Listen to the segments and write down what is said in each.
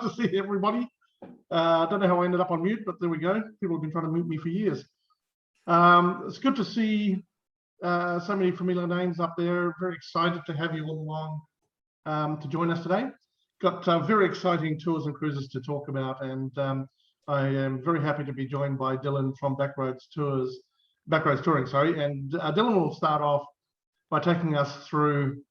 to see everybody. I don't know how I ended up on mute, but there we go. People have been trying to mute me for years. It's good to see so many familiar names up there. Very excited to have you all along to join us today. Got very exciting tours and cruises to talk about, and I am very happy to be joined by Dylan from Backroads Touring, sorry. And Dylan will start off by taking us through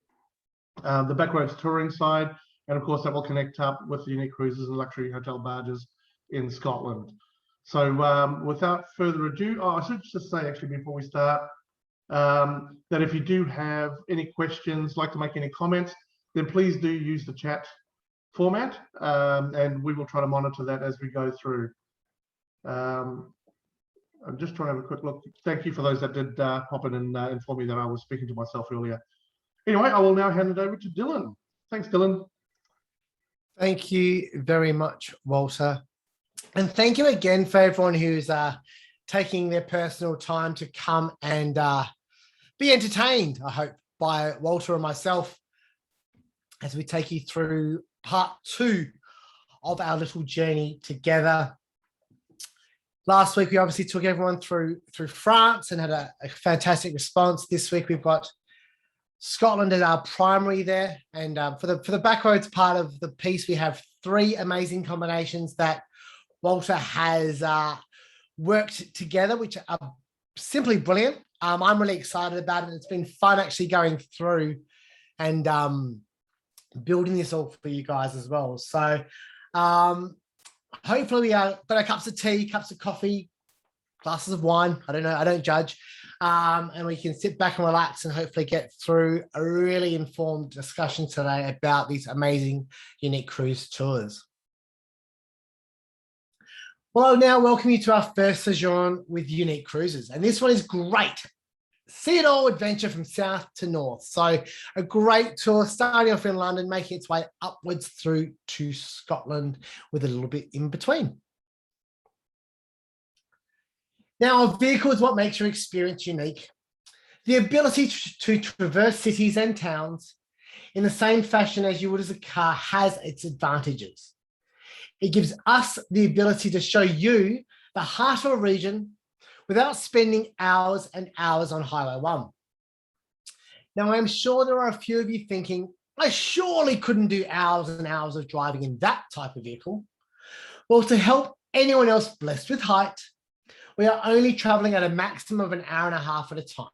the Backroads Touring side, and of course that will connect up with the Unique Cruises and luxury hotel barges in Scotland. So without further ado, I should just say actually before we start that if you do have any questions, like to make any comments, then please do use the chat format, and we will try to monitor that as we go through. I'm just trying to have a quick look. Thank you for those that did pop in and inform me that I was speaking to myself earlier. Anyway, I will now hand it over to Dylan. Thanks, Dylan. Thank you very much, Walter. And thank you again for everyone who's taking their personal time to come and be entertained, I hope, by Walter and myself as we take you through part 2 of our little journey together. Last week, we obviously took everyone through France and had a fantastic response. This week, we've got Scotland as our primary there. And for the Backroads part of the piece, we have 3 amazing combinations that Walter has worked together, which are simply brilliant. I'm really excited about it. It's been fun actually going through and building this all for you guys as well. So hopefully we got our cups of tea, cups of coffee, glasses of wine. I don't know. I don't judge. And we can sit back and relax and hopefully get through a really informed discussion today about these amazing Unique Cruise tours. Well, I'll now welcome you to our first sojourn with Unique Cruises. And this one is great. See it all adventure from south to north. So a great tour starting off in London, making its way upwards through to Scotland with a little bit in between. Now, a vehicle is what makes your experience unique. The ability to traverse cities and towns in the same fashion as you would as a car has its advantages. It gives us the ability to show you the heart of a region without spending hours and hours on Highway 1. Now, I'm sure there are a few of you thinking, I surely couldn't do hours and hours of driving in that type of vehicle. Well, to help anyone else blessed with height, we are only traveling at a maximum of an hour and a half at a time.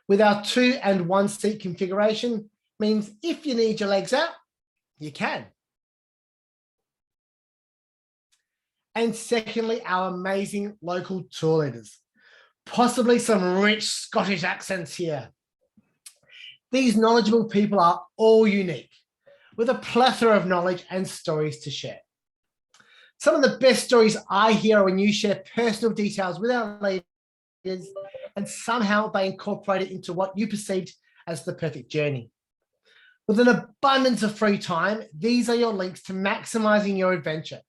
With our 2 and 1 seat configuration, means if you need your legs out, you can. And secondly, our amazing local tour leaders. Possibly some rich Scottish accents here. These knowledgeable people are all unique, with a plethora of knowledge and stories to share. Some of the best stories I hear are when you share personal details with our leaders and somehow they incorporate it into what you perceived as the perfect journey. With an abundance of free time, these are your links to maximizing your adventure.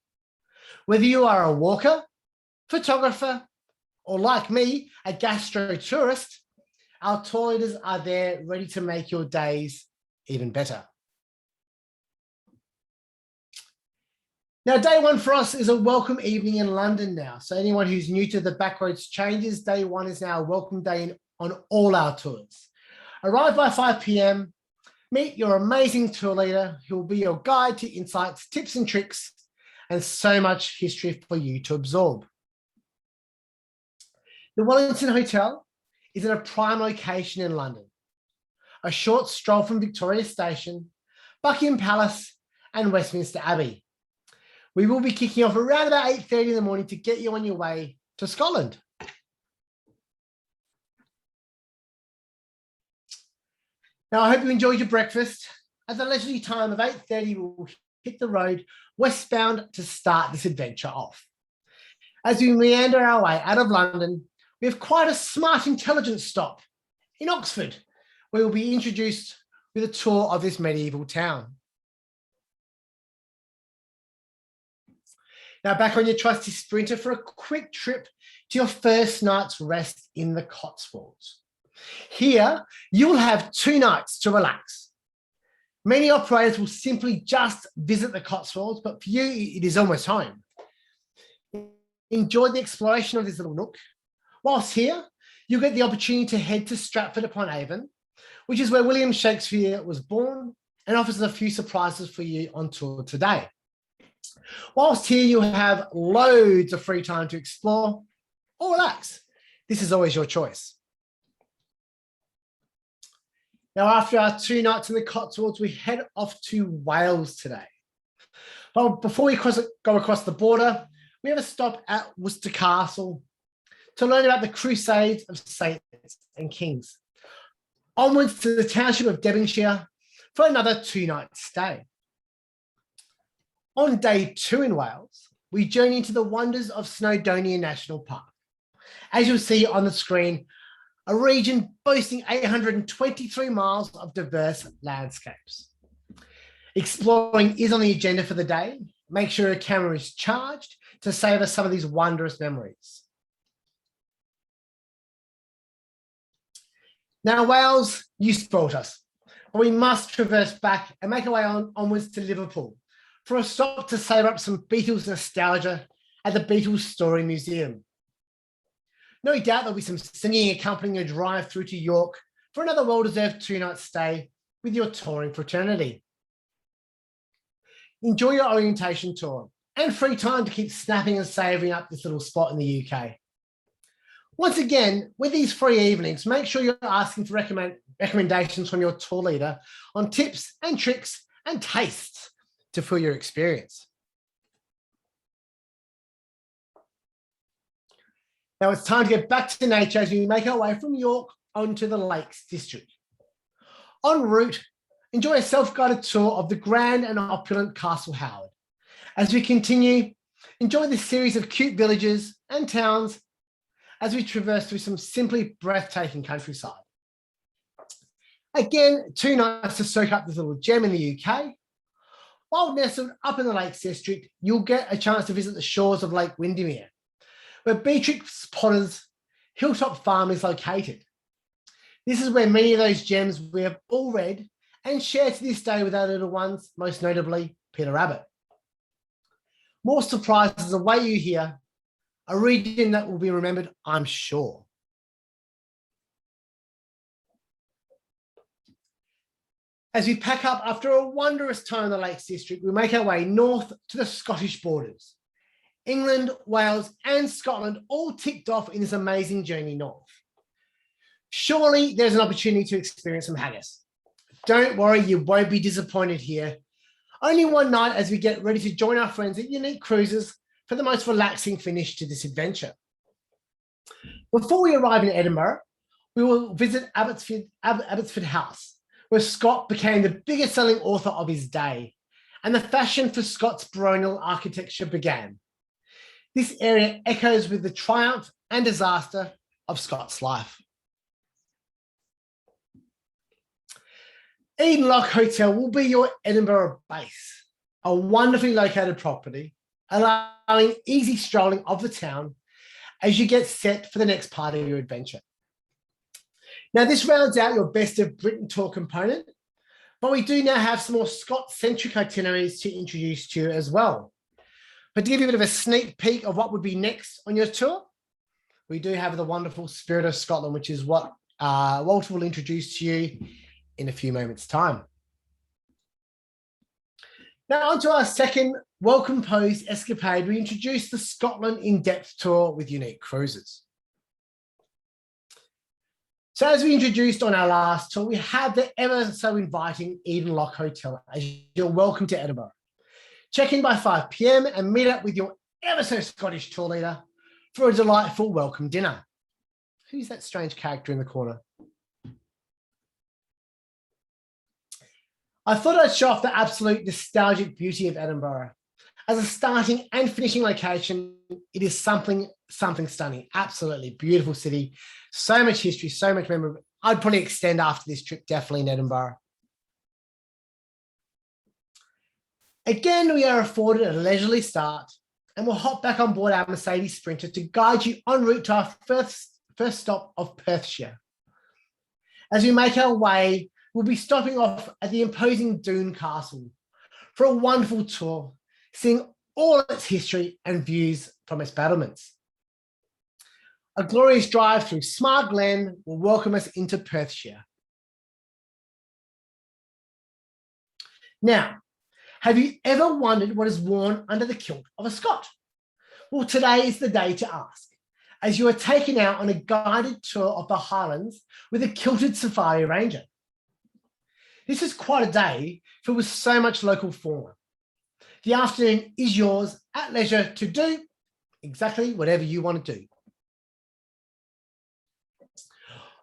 Whether you are a walker, photographer, or like me, a gastro tourist, our tour leaders are there ready to make your days even better. Now, day 1 for us is a welcome evening in London now. So anyone who's new to the Backroads changes, day 1 is now a welcome day on all our tours. Arrive by 5 p.m, meet your amazing tour leader who will be your guide to insights, tips and tricks, and so much history for you to absorb. The Wellington Hotel is in a prime location in London. A short stroll from Victoria Station, Buckingham Palace, and Westminster Abbey. We will be kicking off around about 8:30 in the morning to get you on your way to Scotland. Now, I hope you enjoyed your breakfast. At the leisurely time of 8:30, we will hit the road westbound to start this adventure off. As we meander our way out of London, we have quite a smart intelligence stop in Oxford, where we'll be introduced with a tour of this medieval town. Now back on your trusty Sprinter for a quick trip to your first night's rest in the Cotswolds. Here, you will have 2 nights to relax. Many operators will simply just visit the Cotswolds, but for you, it is almost home. Enjoy the exploration of this little nook. Whilst here, you'll get the opportunity to head to Stratford upon Avon, which is where William Shakespeare was born, and offers a few surprises for you on tour today. Whilst here, you'll have loads of free time to explore or relax. This is always your choice. Now, after our 2 nights in the Cotswolds, we head off to Wales today. But before we go across the border, we have a stop at Worcester Castle to learn about the Crusades of Saints and Kings. Onwards to the township of Devonshire for another 2-night stay. On day 2 in Wales, we journey into the wonders of Snowdonia National Park. As you'll see on the screen, a region boasting 823 miles of diverse landscapes. Exploring is on the agenda for the day. Make sure your camera is charged to savor some of these wondrous memories. Now, Wales, you spoilt us, but we must traverse back and make our way onwards to Liverpool for a stop to savour up some Beatles nostalgia at the Beatles Story Museum. No doubt there'll be some singing accompanying a drive through to York for another well-deserved 2-night stay with your touring fraternity. Enjoy your orientation tour and free time to keep snapping and savouring up this little spot in the UK. Once again, with these free evenings, make sure you're asking for recommendations from your tour leader on tips and tricks and tastes to fill your experience. Now it's time to get back to nature as we make our way from York onto the Lakes District. En route, enjoy a self-guided tour of the grand and opulent Castle Howard. As we continue, enjoy this series of cute villages and towns as we traverse through some simply breathtaking countryside. Again, 2 nights to soak up this little gem in the UK. While nestled up in the Lakes District, you'll get a chance to visit the shores of Lake Windermere, where Beatrix Potter's Hilltop Farm is located. This is where many of those gems we have all read and share to this day with our little ones, most notably Peter Rabbit. More surprises await you here, a region that will be remembered, I'm sure. As we pack up after a wondrous time in the Lakes District, we make our way north to the Scottish borders. England, Wales, and Scotland all ticked off in this amazing journey north. Surely there's an opportunity to experience some haggis. Don't worry, you won't be disappointed here. Only one night as we get ready to join our friends at Unique Cruises for the most relaxing finish to this adventure. Before we arrive in Edinburgh, we will visit Abbotsford House, where Scott became the biggest selling author of his day, and the fashion for Scott's baronial architecture began. This area echoes with the triumph and disaster of Scott's life. Eden Loch Hotel will be your Edinburgh base, a wonderfully located property, allowing easy strolling of the town as you get set for the next part of your adventure. Now, this rounds out your Best of Britain tour component, but we do now have some more Scott-centric itineraries to introduce to you as well. But to give you a bit of a sneak peek of what would be next on your tour, we do have the wonderful Spirit of Scotland, which is what Walter will introduce to you in a few moments' time. Now, on to our second well-composed escapade, we introduce the Scotland in-depth tour with Unique Cruises. So as we introduced on our last tour, we have the ever so inviting Eden Loch Hotel as you're welcome to Edinburgh. Check in by 5 p.m. and meet up with your ever so Scottish tour leader for a delightful welcome dinner. Who's that strange character in the corner? I thought I'd show off the absolute nostalgic beauty of Edinburgh. As a starting and finishing location, it is something stunning. Absolutely beautiful city. So much history, so much memory. I'd probably extend after this trip, definitely in Edinburgh. Again, we are afforded a leisurely start and we'll hop back on board our Mercedes Sprinter to guide you en route to our first stop of Perthshire. As we make our way we'll be stopping off at the imposing Doon Castle for a wonderful tour, seeing all its history and views from its battlements. A glorious drive through Smart Glen will welcome us into Perthshire. Now, have you ever wondered what is worn under the kilt of a Scot? Well, today is the day to ask, as you are taken out on a guided tour of the Highlands with a kilted safari ranger. This is quite a day filled with so much local fauna. The afternoon is yours at leisure to do exactly whatever you want to do.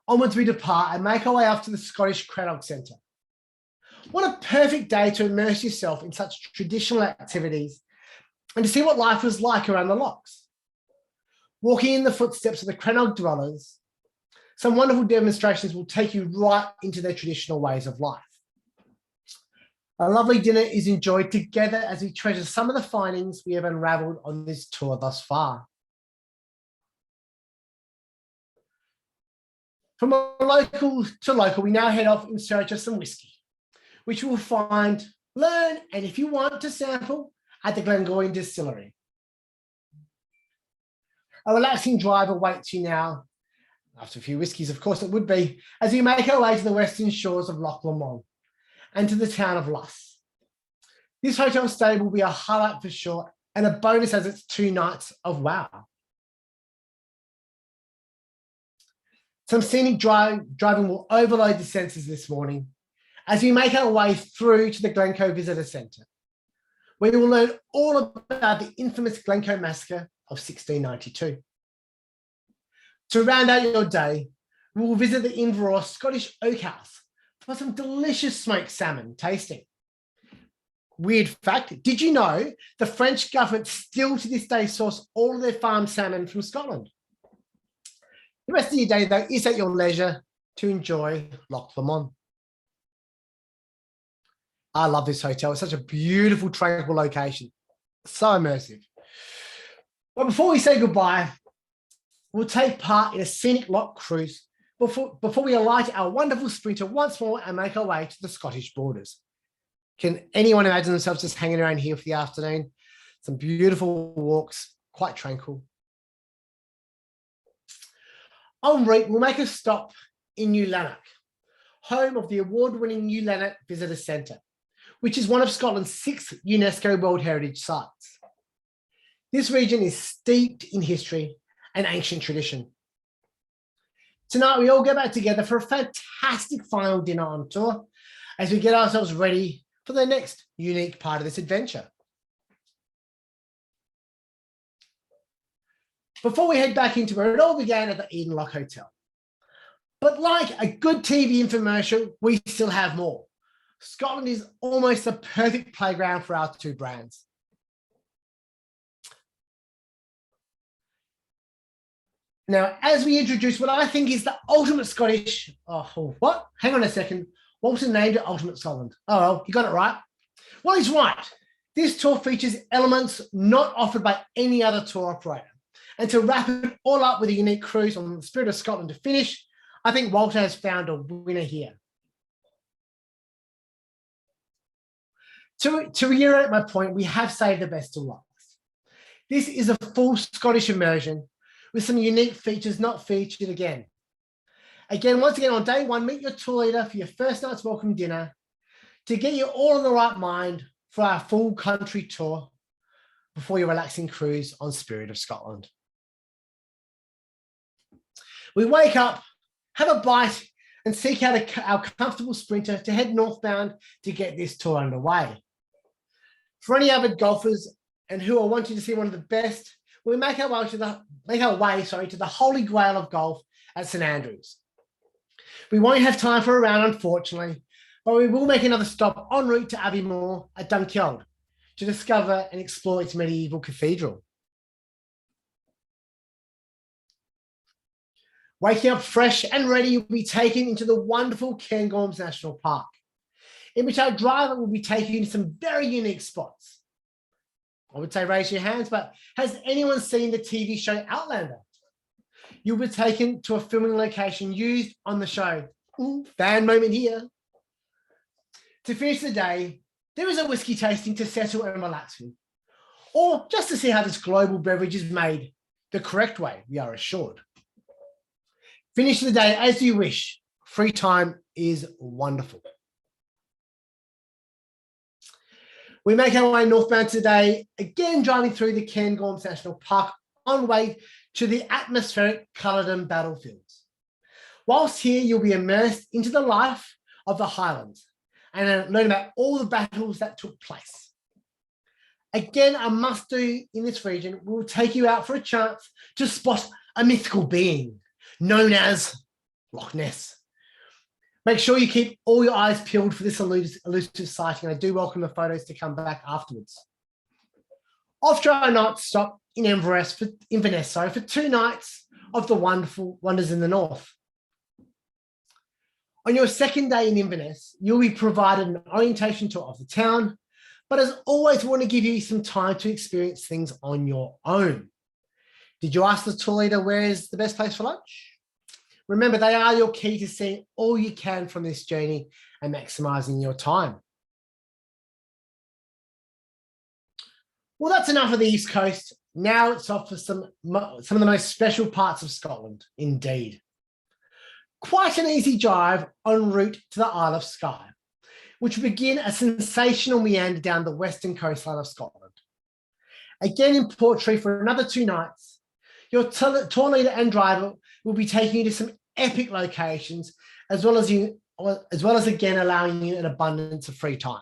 Onwards we depart and make our way up to the Scottish Crannog Centre. What a perfect day to immerse yourself in such traditional activities and to see what life was like around the locks. Walking in the footsteps of the Crannog dwellers, some wonderful demonstrations will take you right into their traditional ways of life. A lovely dinner is enjoyed together as we treasure some of the findings we have unravelled on this tour thus far. From local to local, we now head off in search of some whiskey, which you will find, learn, and if you want to sample, at the Glengoyne Distillery. A relaxing drive awaits you now, after a few whiskies, of course it would be, as we make our way to the western shores of Loch Lomond and to the town of Luss. This hotel stay will be a highlight for sure, and a bonus as it's 2 nights of wow. Some scenic driving will overload the senses this morning as we make our way through to the Glencoe Visitor Centre, where you will learn all about the infamous Glencoe Massacre of 1692. To round out your day, we will visit the Inverrowr Scottish Oak House for some delicious smoked salmon tasting. Weird fact, did you know the French government still to this day source all of their farmed salmon from Scotland? The rest of your day, though, is at your leisure to enjoy Loch Lomond. I love this hotel. It's such a beautiful, tranquil location. So immersive. But before we say goodbye, we'll take part in a scenic loch cruise before we alight our wonderful Sprinter once more and make our way to the Scottish borders. Can anyone imagine themselves just hanging around here for the afternoon? Some beautiful walks, quite tranquil. En route, we'll make a stop in New Lanark, home of the award-winning New Lanark Visitor Centre, which is one of Scotland's 6 UNESCO World Heritage Sites. This region is steeped in history and ancient tradition. Tonight, we all go back together for a fantastic final dinner on tour as we get ourselves ready for the next unique part of this adventure. Before we head back into where it all began at the Eden Loch Hotel. But like a good TV infomercial, we still have more. Scotland is almost the perfect playground for our 2 brands. Now, as we introduce what I think is the ultimate Scottish, what? Hang on a second. Walter named it Ultimate Scotland. Oh, well, he got it right. Well, he's right. This tour features elements not offered by any other tour operator. And to wrap it all up with a unique cruise on the Spirit of Scotland to finish, I think Walter has found a winner here. To reiterate my point, we have saved the best till last. This is a full Scottish immersion with some unique features not featured again. Once again, on day 1, meet your tour leader for your first night's welcome dinner to get you all in the right mind for our full country tour before your relaxing cruise on Spirit of Scotland. We wake up, have a bite, and seek out our comfortable Sprinter to head northbound to get this tour underway. For any avid golfers and who are wanting to see one of the best, we make our way to the holy grail of golf at St Andrews. We won't have time for a round, unfortunately, but we will make another stop en route to Aviemore at Dunkeld to discover and explore its medieval cathedral. Waking up fresh and ready, you'll be taken into the wonderful Cairngorms National Park, in which our driver will be taking you to some very unique spots. I would say raise your hands, but has anyone seen the TV show Outlander? You'll be taken to a filming location used on the show. Fan moment here. To finish the day, there is a whiskey tasting to settle and relax with, or just to see how this global beverage is made the correct way, we are assured. Finish the day as you wish. Free time is wonderful. We make our way northbound today, again driving through the Cairngorms National Park on way to the atmospheric Culloden battlefields. Whilst here, you'll be immersed into the life of the Highlands and learn about all the battles that took place. Again, a must-do in this region will take you out for a chance to spot a mythical being known as Loch Ness. Make sure you keep all your eyes peeled for this elusive sighting. I do welcome the photos to come back afterwards. After our night stop in Inverness for 2 nights of the wonderful wonders in the north. On your second day in Inverness, you'll be provided an orientation tour of the town, but as always, we want to give you some time to experience things on your own. Did you ask the tour leader where is the best place for lunch? Remember, they are your key to seeing all you can from this journey and maximising your time. Well, that's enough of the East Coast. Now it's off for some of the most special parts of Scotland, indeed. Quite an easy drive en route to the Isle of Skye, which will begin a sensational meander down the western coastline of Scotland. Again in Portree for another 2 nights, your tour leader and driver will be taking you to some epic locations, as well as again allowing you an abundance of free time.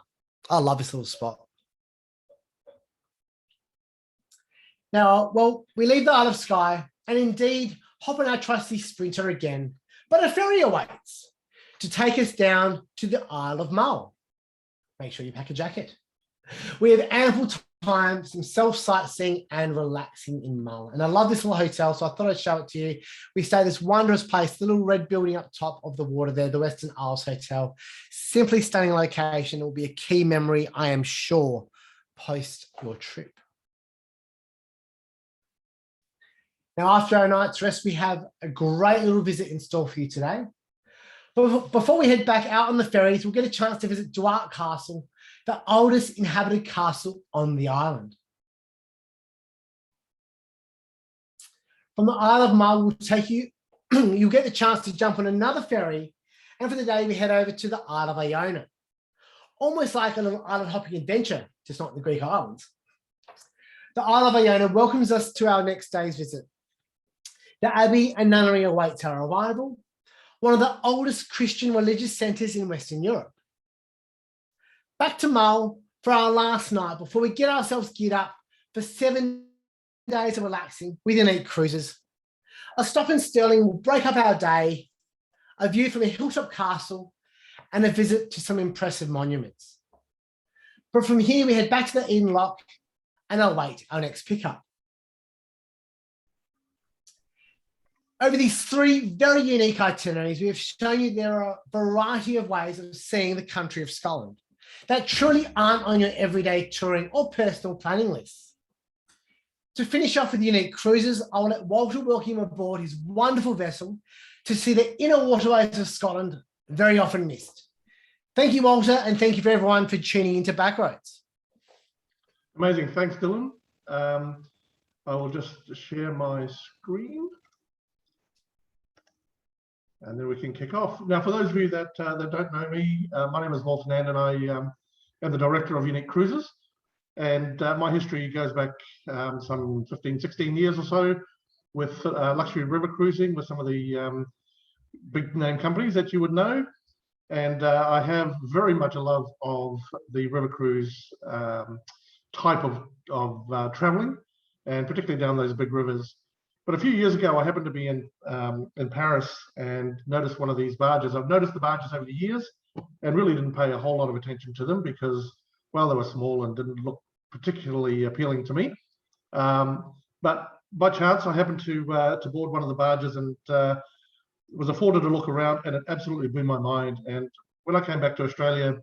I love this little spot. Now, well, we leave the Isle of Skye and indeed hop on our trusty Sprinter again, but a ferry awaits to take us down to the Isle of Mull. Make sure you pack a jacket. We have ample time, some self-sightseeing and relaxing in Mull. And I love this little hotel, so I thought I'd show it to you. We stay at this wondrous place, the little red building up top of the water there, the Western Isles Hotel. Simply stunning location. It will be a key memory, I am sure, post your trip. Now, after our night's rest, we have a great little visit in store for you today. But before we head back out on the ferries, we'll get a chance to visit Duart Castle, the oldest inhabited castle on the island. From the Isle of Mull, we'll take you, you'll get the chance to jump on another ferry, and for the day we head over to the Isle of Iona. Almost like a little island hopping adventure, just not in the Greek islands. The Isle of Iona welcomes us to our next day's visit. The Abbey and Nunnery awaits our arrival, one of the oldest Christian religious centres in Western Europe. Back to Mull for our last night before we get ourselves geared up for 7 days of relaxing with Unique Cruises. A stop in Stirling will break up our day, a view from a hilltop castle, and a visit to some impressive monuments. But from here, we head back to the Eden Loch and await our next pickup. Over these 3 very unique itineraries, we have shown you there are a variety of ways of seeing the country of Scotland that truly aren't on your everyday touring or personal planning lists. To finish off with Unique Cruises, I will let Walter welcome you aboard his wonderful vessel to see the inner waterways of Scotland, very often missed. Thank you, Walter, and thank you for everyone for tuning into Backroads. Amazing. Thanks, Dylan. I will just share my screen. And then we can kick off. Now, for those of you that don't know me, my name is Walter Nand, and I am the director of Unique Cruises. And my history goes back some 15, 16 years or so with luxury river cruising with some of the big name companies that you would know. And I have very much a love of the river cruise type of traveling, and particularly down those big rivers. But a few years ago, I happened to be in Paris and noticed one of these barges. I've noticed the barges over the years and really didn't pay a whole lot of attention to them because, well, they were small and didn't look particularly appealing to me. But by chance, I happened to board one of the barges and was afforded a look around, and it absolutely blew my mind. And when I came back to Australia,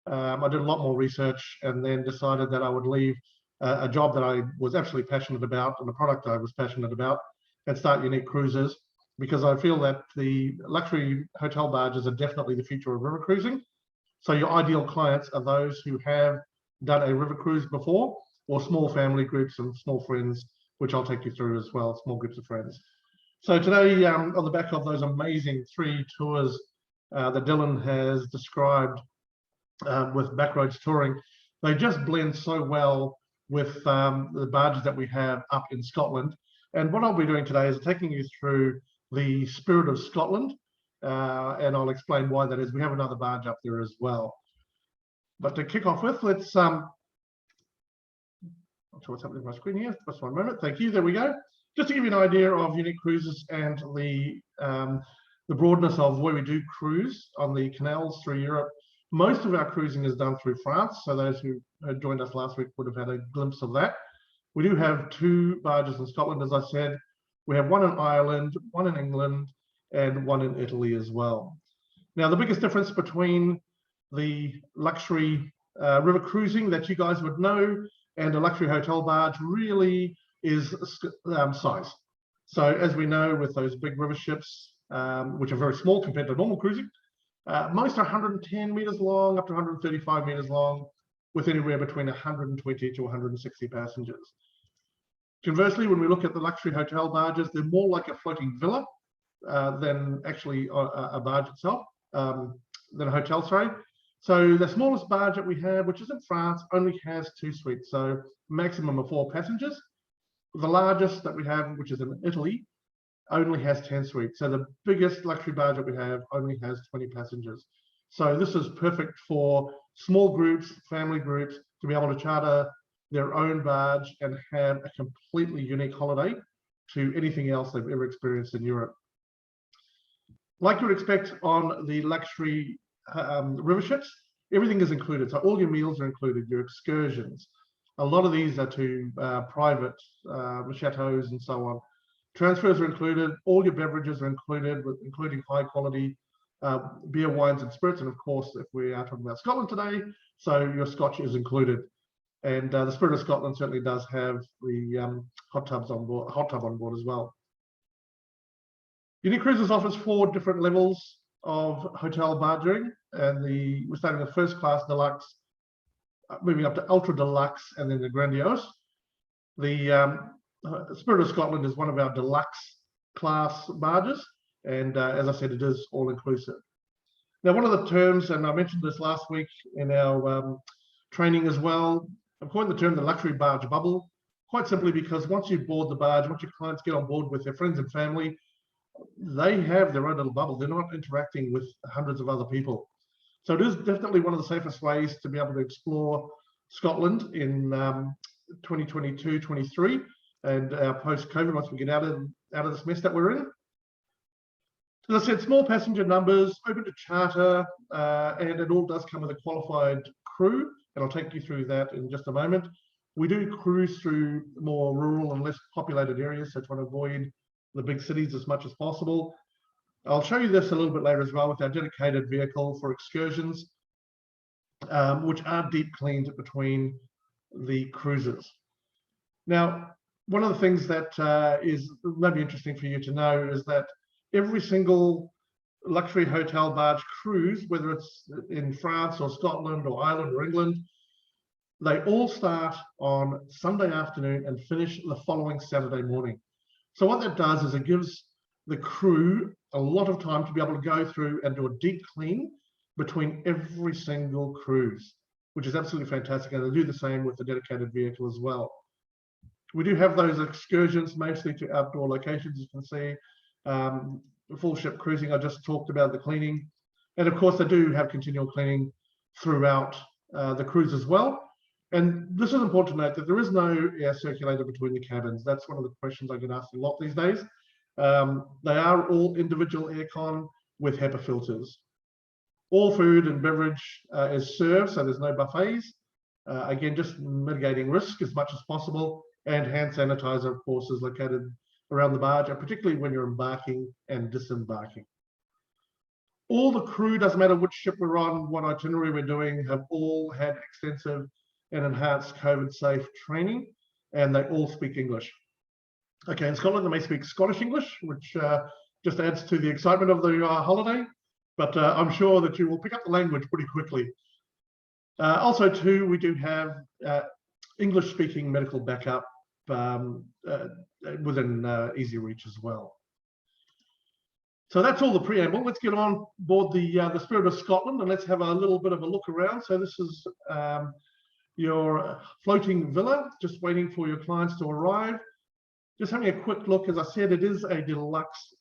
I did a lot more research and then decided that I would leave a job that I was absolutely passionate about and a product I was passionate about and start Unique Cruises, because I feel that the luxury hotel barges are definitely the future of river cruising. So your ideal clients are those who have done a river cruise before, or small family groups and small friends, which I'll take you through as well, small groups of friends. So today, on the back of those amazing 3 tours that Dylan has described with Backroads Touring, they just blend so well with the barges that we have up in Scotland. And what I'll be doing today is taking you through the Spirit of Scotland, and I'll explain why that is. We have another barge up there as well. But to kick off with, let's not sure what's happening with my screen here. Just 1 moment. Thank you. There we go. Just to give you an idea of Unique Cruises and the broadness of where we do cruise on the canals through Europe. Most of our cruising is done through France. So those who had joined us last week would have had a glimpse of that. We do have 2 barges in Scotland, as I said. We have 1 in Ireland, 1 in England, and 1 in Italy as well. Now, the biggest difference between the luxury river cruising that you guys would know and a luxury hotel barge really is size. So as we know, with those big river ships, which are very small compared to normal cruising, most are 110 meters long, up to 135 meters long, with anywhere between 120 to 160 passengers. Conversely, when we look at the luxury hotel barges, they're more like a floating villa than actually a barge itself, than a hotel, sorry. So the smallest barge that we have, which is in France, only has 2 suites, so maximum of 4 passengers. The largest that we have, which is in Italy, only has 10 suites. So the biggest luxury barge that we have only has 20 passengers. So this is perfect for small groups, family groups, to be able to charter their own barge and have a completely unique holiday to anything else they've ever experienced in Europe. Like you would expect on the luxury river ships, everything is included. So all your meals are included, your excursions. A lot of these are to private chateaus and so on. Transfers are included, all your beverages are included, including high quality beer, wines and spirits. And of course, if we are talking about Scotland today, so your scotch is included. And the Spirit of Scotland certainly does have the hot tub on board as well. Unique Cruises offers 4 different levels of hotel barging, and we're starting with first class, deluxe, moving up to ultra deluxe, and then the grandiose. The Spirit of Scotland is one of our deluxe class barges, and as I said, it is all inclusive. Now, one of the terms, and I mentioned this last week in our training as well, I'm calling the term the luxury barge bubble, quite simply because once you board the barge, once your clients get on board with their friends and family, they have their own little bubble. They're not interacting with hundreds of other people. So it is definitely one of the safest ways to be able to explore Scotland in 2022-23 and post-COVID, once we get out of this mess that we're in. As I said, small passenger numbers, open to charter, and it all does come with a qualified crew, and I'll take you through that in just a moment. We do cruise through more rural and less populated areas, so trying to avoid the big cities as much as possible. I'll show you this a little bit later as well with our dedicated vehicle for excursions, which are deep cleaned between the cruises. Now, one of the things that is maybe interesting for you to know is that every single luxury hotel barge cruise, whether it's in France or Scotland or Ireland or England, they all start on Sunday afternoon and finish the following Saturday morning. So what that does is it gives the crew a lot of time to be able to go through and do a deep clean between every single cruise, which is absolutely fantastic. And they do the same with the dedicated vehicle as well. We do have those excursions mostly to outdoor locations. You can see full ship cruising. I just talked about the cleaning. And of course, they do have continual cleaning throughout the cruise as well. And this is important to note that there is no air circulator between the cabins. That's one of the questions I get asked a lot these days. They are all individual aircon with HEPA filters. All food and beverage is served, so there's no buffets. Again, just mitigating risk as much as possible. And hand sanitizer, of course, is located around the barge, and particularly when you're embarking and disembarking. All the crew, doesn't matter which ship we're on, what itinerary we're doing, have all had extensive and enhanced COVID-safe training, and they all speak English. Okay, in Scotland, they may speak Scottish English, which just adds to the excitement of the holiday. but I'm sure that you will pick up the language pretty quickly. Also, too, we do have English-speaking medical backup within easy reach as well. So that's all the preamble. Let's get on board the Spirit of Scotland, and let's have a little bit of a look around. So this is your floating villa, just waiting for your clients to arrive. Just having a quick look. As I said, it is a deluxe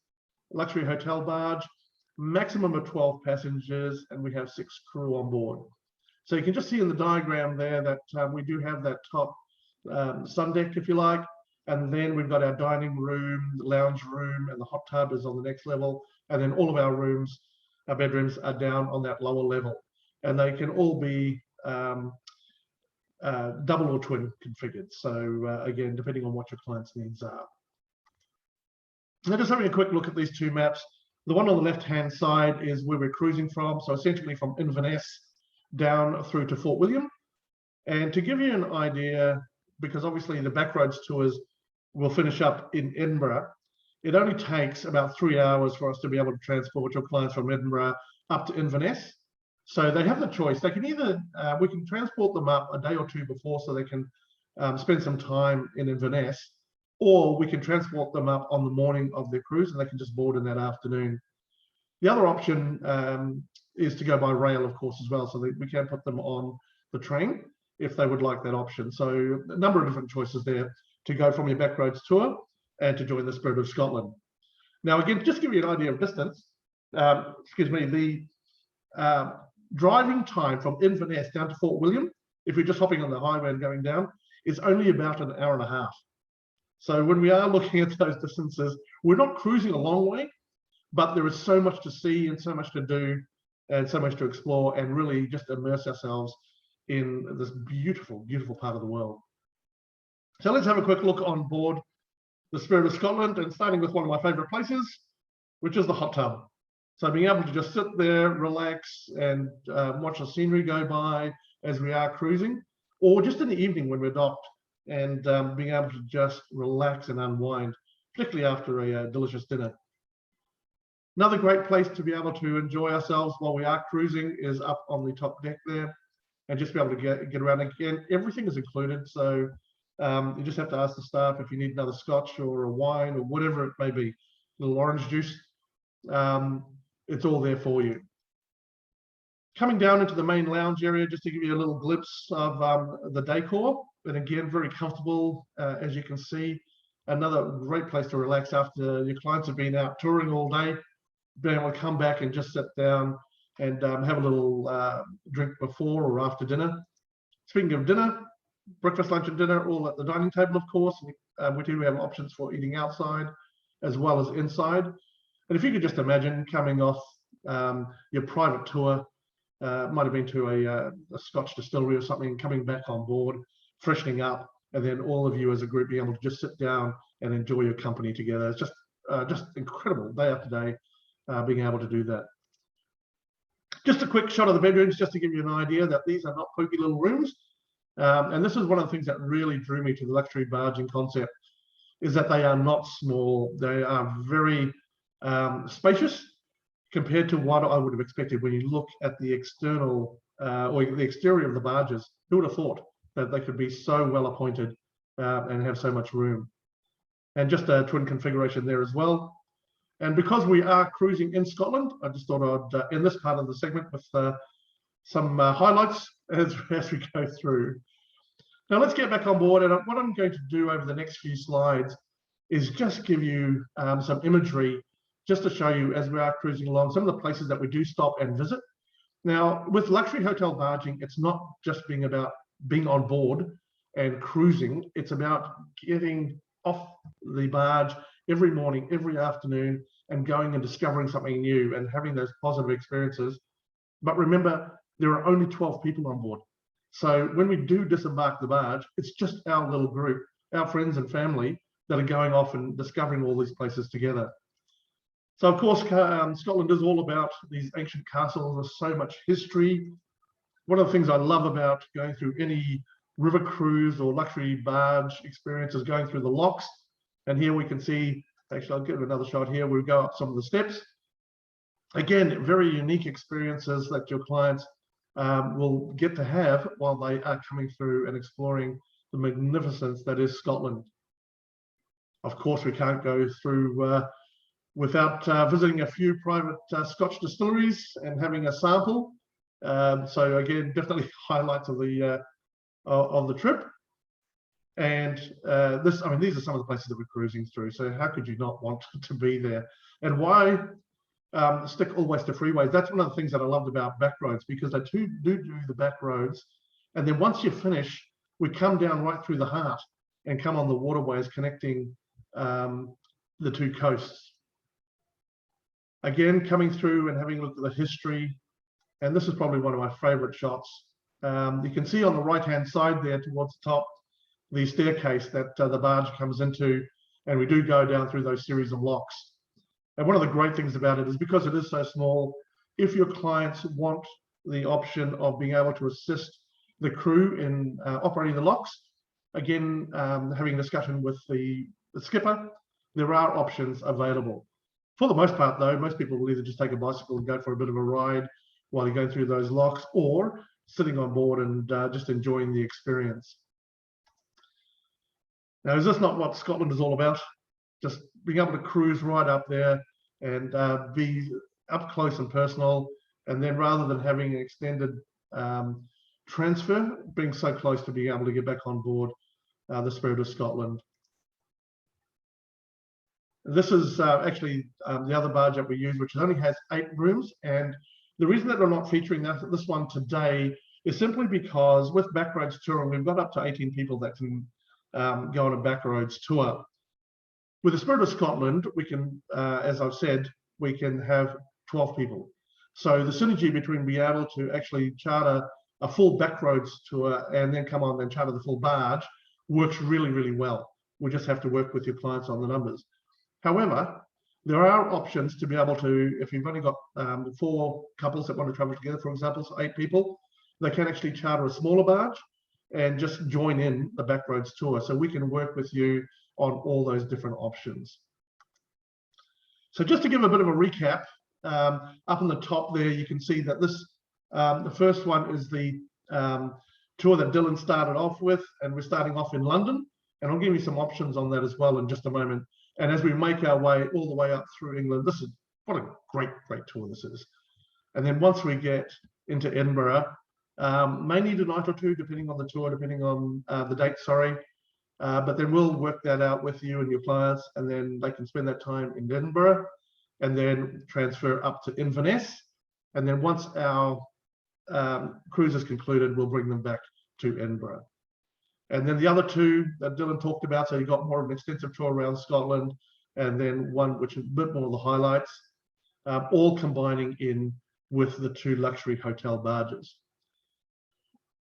luxury hotel barge, maximum of 12 passengers, and we have 6 crew on board. So you can just see in the diagram there that we do have that top sun deck, if you like, and then we've got our dining room, the lounge room, and the hot tub is on the next level, and then all of our rooms, our bedrooms, are down on that lower level, and they can all be double or twin configured. So again, depending on what your client's needs are. Now, just having a quick look at these 2 maps. The one on the left-hand side is where we're cruising from, so essentially from Inverness down through to Fort William. And to give you an idea, because obviously the backroads tours will finish up in Edinburgh, it only takes about 3 hours for us to be able to transport your clients from Edinburgh up to Inverness. So they have the choice. They can either, we can transport them up a day or 2 before so they can spend some time in Inverness, or we can transport them up on the morning of their cruise and they can just board in that afternoon. The other option is to go by rail, of course, as well, so that we can put them on the train if they would like that option. So a number of different choices there to go from your backroads tour and to join the Spirit of Scotland. Now, again, just to give you an idea of distance, the driving time from Inverness down to Fort William, if you're just hopping on the highway and going down, is only about an hour and a half. So when we are looking at those distances, we're not cruising a long way, but there is so much to see and so much to do and so much to explore and really just immerse ourselves in this beautiful, beautiful part of the world. So let's have a quick look on board the Spirit of Scotland, and starting with one of my favorite places, which is the hot tub. So being able to just sit there, relax, and watch the scenery go by as we are cruising, or just in the evening when we're docked, and being able to just relax and unwind, particularly after a delicious dinner. Another great place to be able to enjoy ourselves while we are cruising is up on the top deck there, and just be able to get around. Again, everything is included, so you just have to ask the staff if you need another scotch or a wine or whatever it may be, a little orange juice. It's all there for you. Coming down into the main lounge area, just to give you a little glimpse of the decor, and again, very comfortable, as you can see. Another great place to relax after your clients have been out touring all day, being able to come back and just sit down and have a little drink before or after dinner. Speaking of dinner, breakfast, lunch, and dinner all at the dining table, of course. We do have options for eating outside as well as inside. And if you could just imagine coming off your private tour, might have been to a Scotch distillery or something, coming back on board, freshening up, and then all of you as a group being able to just sit down and enjoy your company together. It's just incredible, day after day, being able to do that. Just a quick shot of the bedrooms, just to give you an idea that these are not pokey little rooms. And this is one of the things that really drew me to the luxury barging concept, is that they are not small. They are very spacious compared to what I would have expected when you look at the external or the exterior of the barges. Who would have thought that they could be so well appointed and have so much room? And just a twin configuration there as well. And because we are cruising in Scotland, I just thought I'd end this part of the segment with some highlights as we go through. Now let's get back on board, and what I'm going to do over the next few slides is just give you some imagery just to show you, as we are cruising along, some of the places that we do stop and visit. Now, with luxury hotel barging, it's not just about being on board and cruising. It's about getting off the barge every morning, every afternoon, and going and discovering something new and having those positive experiences. But remember, there are only 12 people on board. So when we do disembark the barge, it's just our little group, our friends and family, that are going off and discovering all these places together. So of course, Scotland is all about these ancient castles. There's so much history. One of the things I love about going through any river cruise or luxury barge experience is going through the locks. And here we can see, actually I'll give another shot here. We'll go up some of the steps. Again, very unique experiences that your clients will get to have while they are coming through and exploring the magnificence that is Scotland. Of course, we can't go through without visiting a few private Scotch distilleries and having a sample. So again, definitely highlights of the trip. And this, I mean, these are some of the places that we're cruising through. So how could you not want to be there? And why stick always to freeways? That's one of the things that I loved about Backroads, because they do the back roads. And then once you finish, we come down right through the heart and come on the waterways connecting the two coasts. Again, coming through and having a look at the history. And this is probably one of my favorite shots. You can see on the right-hand side there towards the top, the staircase that the barge comes into, and we do go down through those series of locks. And one of the great things about it is because it is so small, if your clients want the option of being able to assist the crew in operating the locks, again, having a discussion with the skipper, there are options available. For the most part, though, most people will either just take a bicycle and go for a bit of a ride while you're going through those locks, or sitting on board and just enjoying the experience. Now, is this not what Scotland is all about? Just being able to cruise right up there and be up close and personal, and then rather than having an extended transfer, being so close to being able to get back on board the Spirit of Scotland. This is actually the other barge that we use, which only has 8 rooms. And the reason that we're not featuring this one today is simply because with Backroads Touring, we've got up to 18 people that can go on a Backroads tour. With the Spirit of Scotland, we can, as I've said, we can have 12 people. So the synergy between being able to actually charter a full Backroads tour and then come on and charter the full barge works really, really well. We just have to work with your clients on the numbers. However, there are options to be able to, if you've only got 4 couples that want to travel together, for example, so 8 people, they can actually charter a smaller barge and just join in the Backroads tour. So we can work with you on all those different options. So just to give a bit of a recap, up in the top there, you can see that this, the first one is the tour that Dylan started off with, and we're starting off in London. And I'll give you some options on that as well in just a moment. And as we make our way all the way up through England, this is what a great, great tour this is. And then once we get into Edinburgh, may need a night or 2, depending on the tour, depending on the date, sorry. But then we'll work that out with you and your clients, and then they can spend that time in Edinburgh and then transfer up to Inverness. And then once our cruise is concluded, we'll bring them back to Edinburgh. And then the other 2 that Dylan talked about, so you got more of an extensive tour around Scotland, and then one which is a bit more of the highlights, all combining in with the 2 luxury hotel barges.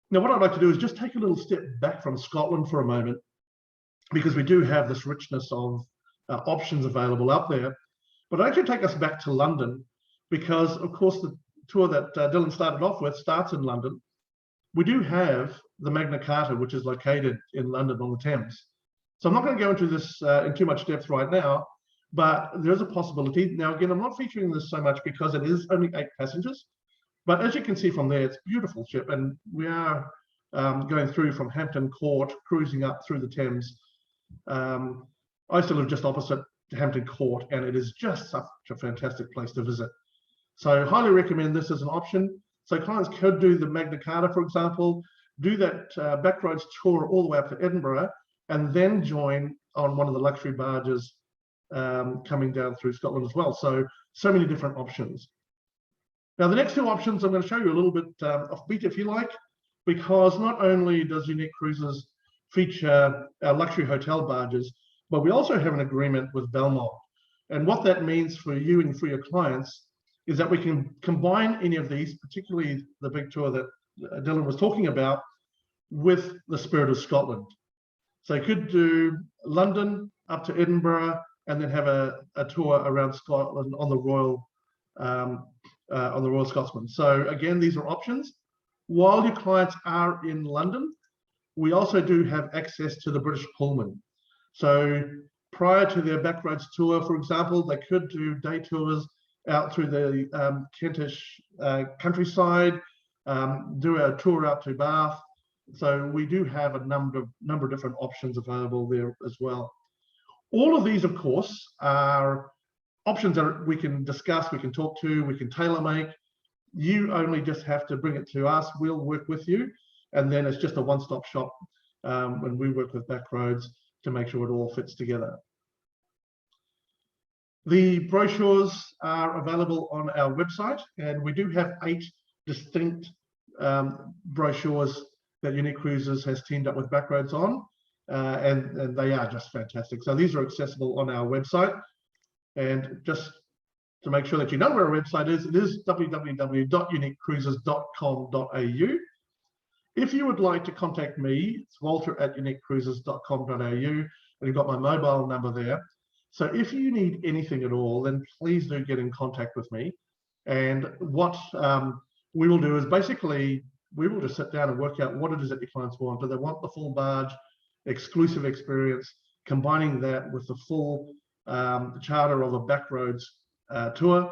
Now, what I'd like to do is just take a little step back from Scotland for a moment, because we do have this richness of options available up there. But I'd actually take us back to London, because of course the tour that Dylan started off with starts in London. We do have the Magna Carta, which is located in London on the Thames. So I'm not going to go into this in too much depth right now, but there's a possibility. Now, again, I'm not featuring this so much because it is only 8 passengers. But as you can see from there, it's a beautiful ship. And we are going through from Hampton Court, cruising up through the Thames. I used to live just opposite Hampton Court, and it is just such a fantastic place to visit. So highly recommend this as an option. So clients could do the Magna Carta, for example, do that Backroads tour all the way up to Edinburgh, and then join on one of the luxury barges coming down through Scotland as well. So many different options. Now, the next 2 options, I'm going to show you a little bit offbeat, if you like, because not only does Unique Cruises feature our luxury hotel barges, but we also have an agreement with Belmont. And what that means for you and for your clients is that we can combine any of these, particularly the big tour that Dylan was talking about, with the Spirit of Scotland. So you could do London up to Edinburgh, and then have a tour around Scotland on the Royal Scotsman. So again, these are options. While your clients are in London, we also do have access to the British Pullman. So prior to their Backroads tour, for example, they could do day tours out through the Kentish countryside, do a tour out to Bath. So we do have a number of different options available there as well. All of these, of course, are options that we can discuss, we can talk to, we can tailor make. You only just have to bring it to us. We'll work with you. And then it's just a one-stop shop when we work with Backroads to make sure it all fits together. The brochures are available on our website, and we do have 8 distinct brochures that Unique Cruises has teamed up with Backroads on, and they are just fantastic. So these are accessible on our website. And just to make sure that you know where our website is, it is www.uniquecruises.com.au. If you would like to contact me, it's walter@uniquecruises.com.au, and you've got my mobile number there. So if you need anything at all, then please do get in contact with me. And what we will do is basically, we will just sit down and work out what it is that your clients want. Do they want the full barge, exclusive experience, combining that with the full charter of a Backroads tour,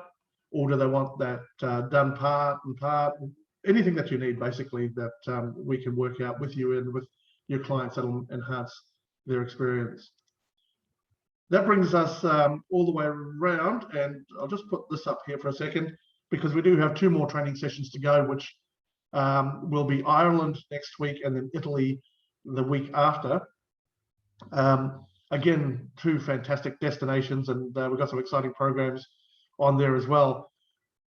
or do they want that done part and part? Anything that you need, basically, that we can work out with you and with your clients that'll enhance their experience. That brings us all the way around, and I'll just put this up here for a second because we do have 2 more training sessions to go, which will be Ireland next week and then Italy the week after. Again, 2 fantastic destinations, and we've got some exciting programs on there as well.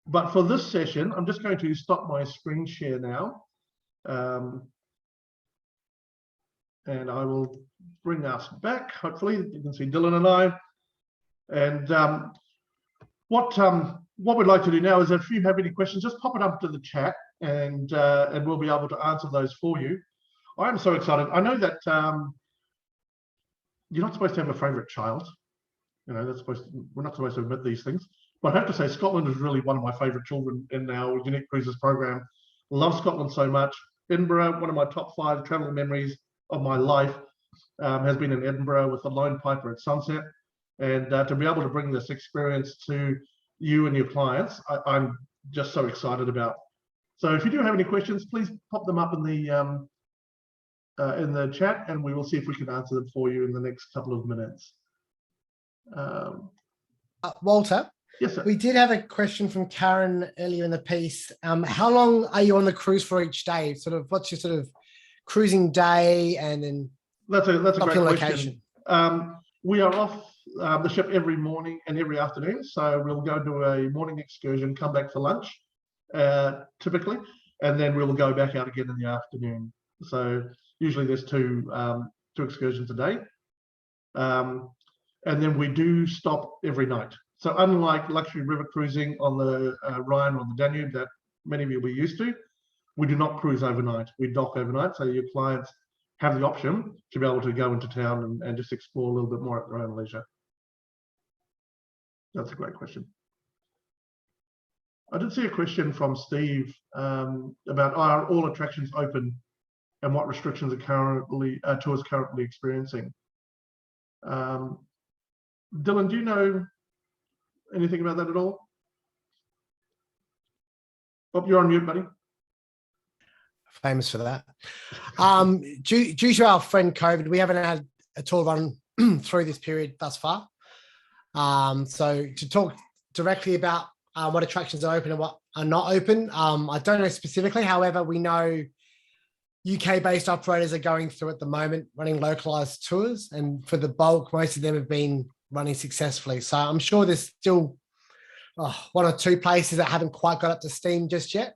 But for this session, I'm just going to stop my screen share now. And I will bring us back. Hopefully you can see Dylan and I. And what we'd like to do now is, if you have any questions, just pop it up to the chat, and we'll be able to answer those for you. I'm so excited. I know that you're not supposed to have a favorite child. You know, we're not supposed to admit these things. But I have to say, Scotland is really one of my favorite children in our Unique Cruises program. Love Scotland so much. Edinburgh, one of my top 5 travel memories of my life, has been in Edinburgh with the Lone Piper at sunset. And to be able to bring this experience to you and your clients, I'm just so excited about. So if you do have any questions, please pop them up in the chat, and we will see if we can answer them for you in the next couple of minutes. Walter? Yes, sir. We did have a question from Karen earlier in the piece. How long are you on the cruise for each day? Sort of, what's your sort of cruising day, and then that's a great location? Question. We are off the ship every morning and every afternoon. So we'll go do a morning excursion, come back for lunch, typically, and then we'll go back out again in the afternoon. So usually there's two excursions a day. And then we do stop every night. So unlike luxury river cruising on the Rhine or the Danube that many of you will be used to, we do not cruise overnight. We dock overnight, so your clients have the option to be able to go into town and just explore a little bit more at their own leisure. That's a great question. I did see a question from Steve about, are all attractions open and what restrictions are tours currently experiencing? Dylan, do you know anything about that at all? Oh, you're on mute, buddy. Famous for that. Due to our friend COVID, we haven't had a tour run through this period thus far. So to talk directly about what attractions are open and what are not open, I don't know specifically. However, we know UK-based operators are going through at the moment, running localized tours, and for the bulk, most of them have been running successfully. So I'm sure there's still 1 or 2 places that haven't quite got up to steam just yet.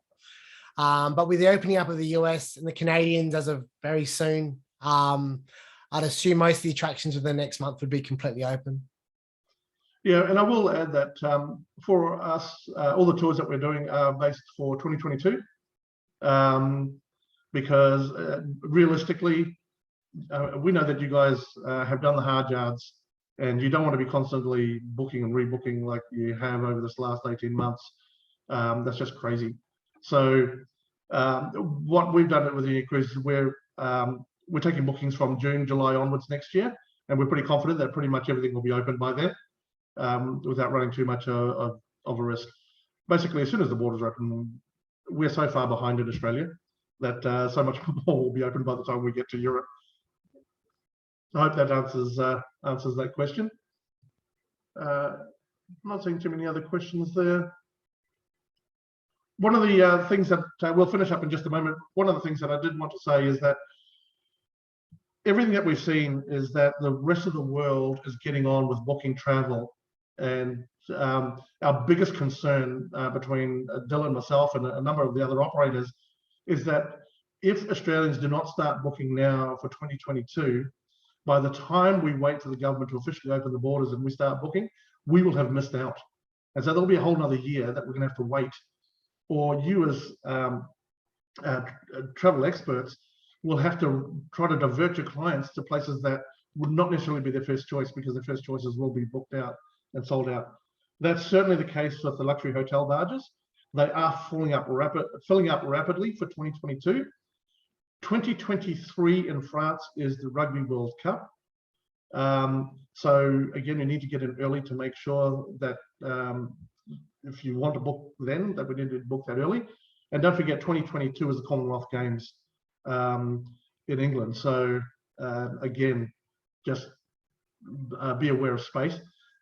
But with the opening up of the US and the Canadians as of very soon, I'd assume most of the attractions within the next month would be completely open. Yeah, and I will add that for us, all the tours that we're doing are based for 2022, because realistically, we know that you guys have done the hard yards, and you don't want to be constantly booking and rebooking like you have over this last 18 months. That's just crazy. So what we've done with the Unique Cruises, we're taking bookings from June, July onwards next year, and we're pretty confident that pretty much everything will be open by then, without running too much of of a risk. Basically, as soon as the borders open, we're so far behind in Australia that so much more will be open by the time we get to Europe. I hope that answers that question. I'm not seeing too many other questions there. One of the things that we'll finish up in just a moment. One of the things that I did want to say is that everything that we've seen is that the rest of the world is getting on with booking travel, and our biggest concern between Dylan, myself, and a number of the other operators is that if Australians do not start booking now for 2022, by the time we wait for the government to officially open the borders and we start booking, we will have missed out. And so there'll be a whole nother year that we're going to have to wait. Or you as travel experts will have to try to divert your clients to places that would not necessarily be their first choice, because their first choices will be booked out and sold out. That's certainly the case with the luxury hotel barges. They are filling up rapidly for 2022. 2023 in France is the Rugby World Cup. So again, you need to get in early to make sure that if you want to book then, that we need to book that early. And don't forget, 2022 is the Commonwealth Games in England. So again, just be aware of space.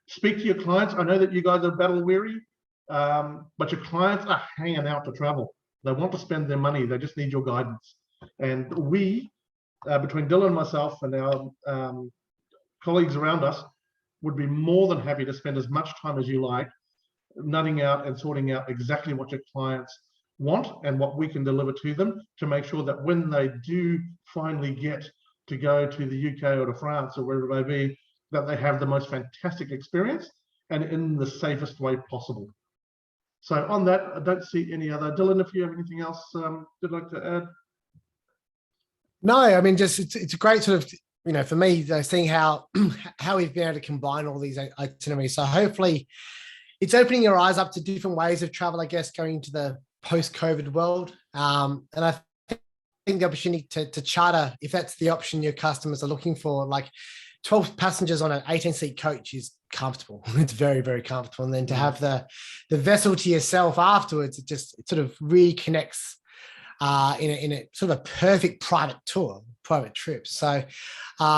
Speak to your clients. I know that you guys are battle weary, but your clients are hanging out to travel. They want to spend their money. They just need your guidance. And we, between Dylan and myself and our colleagues around us, would be more than happy to spend as much time as you like nutting out and sorting out exactly what your clients want and what we can deliver to them, to make sure that when they do finally get to go to the UK or to France or wherever it may be, that they have the most fantastic experience and in the safest way possible. So on that, I don't see any other. Dylan, if you have anything else you'd like to add? No, I mean, just it's a great sort of, you know, for me, seeing how we've been able to combine all these itineraries. So hopefully it's opening your eyes up to different ways of travel, I guess, going into the post-COVID world. And I think the opportunity to charter, if that's the option your customers are looking for, like 12 passengers on an 18-seat coach is comfortable. It's very, very comfortable. And then to have the vessel to yourself afterwards, it sort of reconnects in a sort of a perfect private trip. So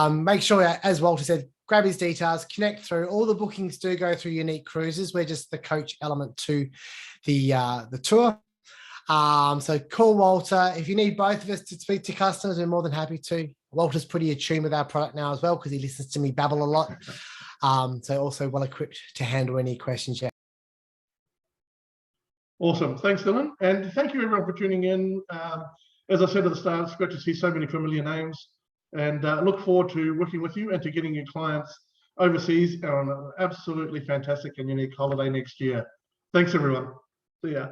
make sure, as Walter said, grab his details, connect through. All the bookings do go through Unique Cruises. We're just the coach element to the tour. So call Walter. If you need both of us to speak to customers, we're more than happy to. Walter's pretty attuned with our product now as well, because he listens to me babble a lot. So also well equipped to handle any questions you have. Awesome. Thanks, Dylan. And thank you everyone for tuning in. As I said at the start, it's great to see so many familiar names, and look forward to working with you and to getting your clients overseas on an absolutely fantastic and unique holiday next year. Thanks, everyone. See ya.